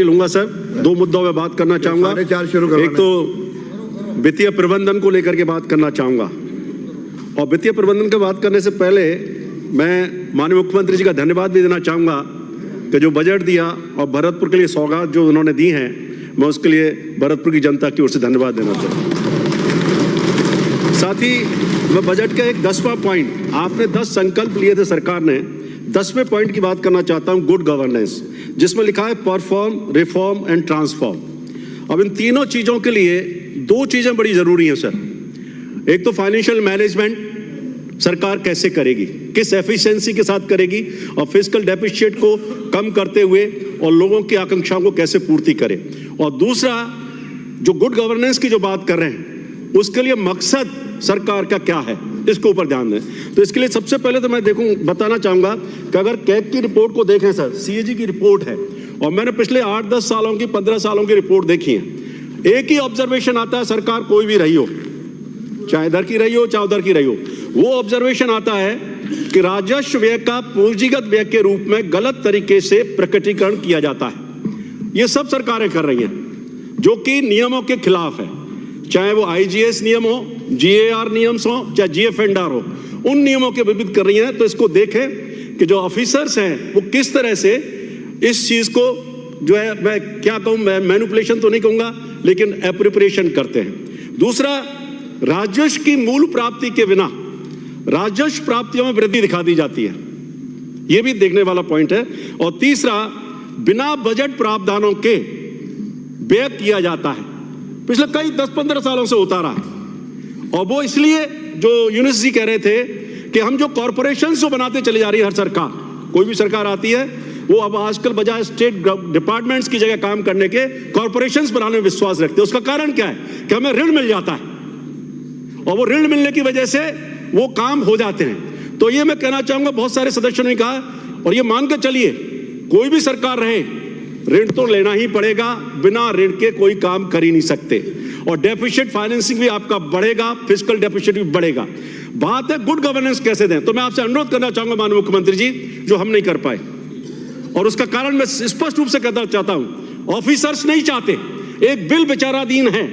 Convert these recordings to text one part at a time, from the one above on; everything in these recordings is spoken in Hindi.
लूंगा सर, दो मुद्दों में बात करना चाहूंगा। एक तो वित्तीय प्रबंधन को लेकर के बात करना चाहूंगा, और वित्तीय प्रबंधन की बात करने से पहले मैं माननीय मुख्यमंत्री जी का धन्यवाद भी देना चाहूंगा कि जो बजट दिया और भरतपुर के लिए सौगात जो उन्होंने दी हैं, मैं उसके लिए भरतपुर की जनता की ओर से धन्यवाद देना चाहूँगा। साथ ही मैं बजट का एक 10वां पॉइंट, आपने 10 संकल्प लिए थे सरकार ने, 10वें पॉइंट की बात करना चाहता हूं, गुड गवर्नेंस, जिसमें लिखा है परफॉर्म, रिफॉर्म एंड ट्रांसफॉर्म। अब इन तीनों चीजों के लिए दो चीजें बड़ी जरूरी हैं सर। एक तो फाइनेंशियल मैनेजमेंट सरकार कैसे करेगी, किस एफिशिएंसी के साथ करेगी, और फिस्कल डेफिसिट को कम करते हुए और लोगों की आकांक्षाओं को कैसे पूर्ति करे। और दूसरा, जो गुड गवर्नेंस की जो बात कर रहे हैं, उसके लिए मकसद सरकार का क्या है, इसके ऊपर ध्यान दें। तो इसके लिए सबसे पहले तो मैं बताना चाहूंगा कि अगर कैग की रिपोर्ट को देखें सर, सीएजी की रिपोर्ट है, और मैंने पिछले 8-10 सालों की, 15 सालों की रिपोर्ट देखी है। एक ही ऑब्जर्वेशन आता है, सरकार कोई भी रही हो, चाहे इधर की रही हो चाहे उधर की रही हो, वो ऑब्जर्वेशन आता है कि राजस्व व्यय का पूंजीगत व्यय के रूप में गलत तरीके से प्रकटीकरण किया जाता है। ये सब सरकारें कर रही हैं, जो कि नियमों के खिलाफ है, चाहे वो आईजीएस नियम हो, जीएआर नियम हो, चाहे जीएफएनडीआर हो, उन नियमों के विरुद्ध कर रही हैं। तो इसको देखें कि जो ऑफिसर्स हैं वो किस तरह से इस चीज को, जो है, मैं क्या कहूं, मैं मैनिपुलेशन तो नहीं कहूंगा, लेकिन एप्रोप्रिएशन करते हैं। दूसरा, राजस्व की मूल प्राप्ति के बिना राजस्व प्राप्तियों में वृद्धि दिखा दी जाती है, यह भी देखने वाला पॉइंट है। और तीसरा, बिना बजट प्रावधानों के व्यय किया जाता है, पिछले कई 10-15 सालों से होता रहा है। और वो इसलिए, जो यूनुस जी कह रहे थे कि हम जो कॉर्पोरेशन जो बनाते चले जा रही है, हर सरकार, कोई भी सरकार आती है, वो अब आजकल बजाय स्टेट डिपार्टमेंट्स की जगह काम करने के कॉर्पोरेशंस बनाने में विश्वास रखते हैं। उसका कारण क्या है कि हमें ऋण मिल जाता है, और वो ऋण मिलने की वजह से वो काम हो जाते हैं। तो ये मैं कहना चाहूंगा, बहुत सारे सदस्यों ने कहा, और ये मान कर चलिए, कोई भी सरकार रहे, ऋण तो लेना ही पड़ेगा, बिना ऋण के कोई काम कर ही नहीं सकते। और डेफिसिट फाइनेंसिंग भी आपका बढ़ेगा, फिस्कल डेफिसिट भी बढ़ेगा। बात है गुड गवर्नेंस कैसे दें, तो मैं आपसे अनुरोध करना चाहूंगा माननीय मुख्यमंत्री जी, जो हम नहीं कर पाए, और उसका कारण मैं स्पष्ट रूप से कहना चाहता हूं, ऑफिसर्स नहीं चाहते। एक बिल विचाराधीन है,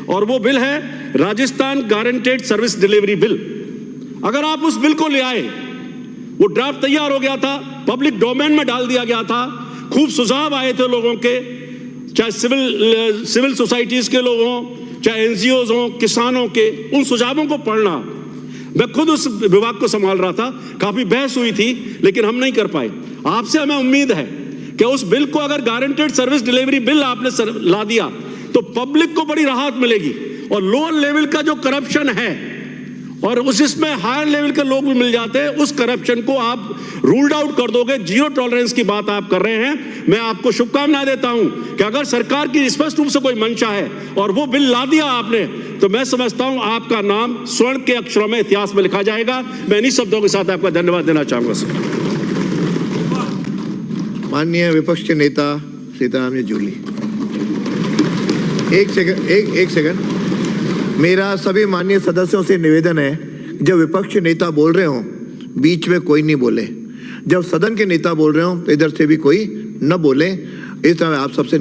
और वो बिल है Rajasthan guaranteed service delivery bill. अगर आप उस बिल को ले आए, वो ड्राफ्ट तैयार हो गया था, पब्लिक डोमेन में डाल दिया गया था, खूब सुझाव आए थे लोगों के, चाहे सिविल सोसाइटीज के लोग हों, चाहे एनजीओज हों, किसानों के, उन सुझावों को पढ़ना। मैं खुद उस विभाग को संभाल रहा था, काफी बहस हुई थी, लेकिन हम नहीं कर पाए। आपसे हमें उम्मीद है कि उस बिल को, अगर गारंटेड सर्विस डिलीवरी बिल आपने ला दिया, तो पब्लिक को बड़ी राहत मिलेगी, और लोअर लेवल का जो करप्शन है, और उसमें हायर लेवल के लोग भी मिल जाते हैं, उस करप्शन को आप रूल्ड आउट कर दोगे। जीरो टॉलरेंस की बात आप कर रहे हैं। मैं आपको शुभकामनाएं देता हूं कि अगर सरकार की स्पष्ट रूप से कोई मंशा है और वो बिल ला दिया आपने, तो मैं समझता हूं आपका नाम स्वर्ण के अक्षरों में इतिहास में लिखा जाएगा। मैं इन्हीं शब्दों के साथ आपका धन्यवाद देना चाहूंगा सर। माननीय विपक्ष के नेता सीताराम येचुरी, एक सेकंड। मेरा सभी माननीय सदस्यों से निवेदन है, जब विपक्ष नेता बोल रहे हो, बीच में कोई नहीं बोले। जब सदन के नेता बोल रहे हो, तो इधर से भी कोई न बोले। इस तरह आप सबसे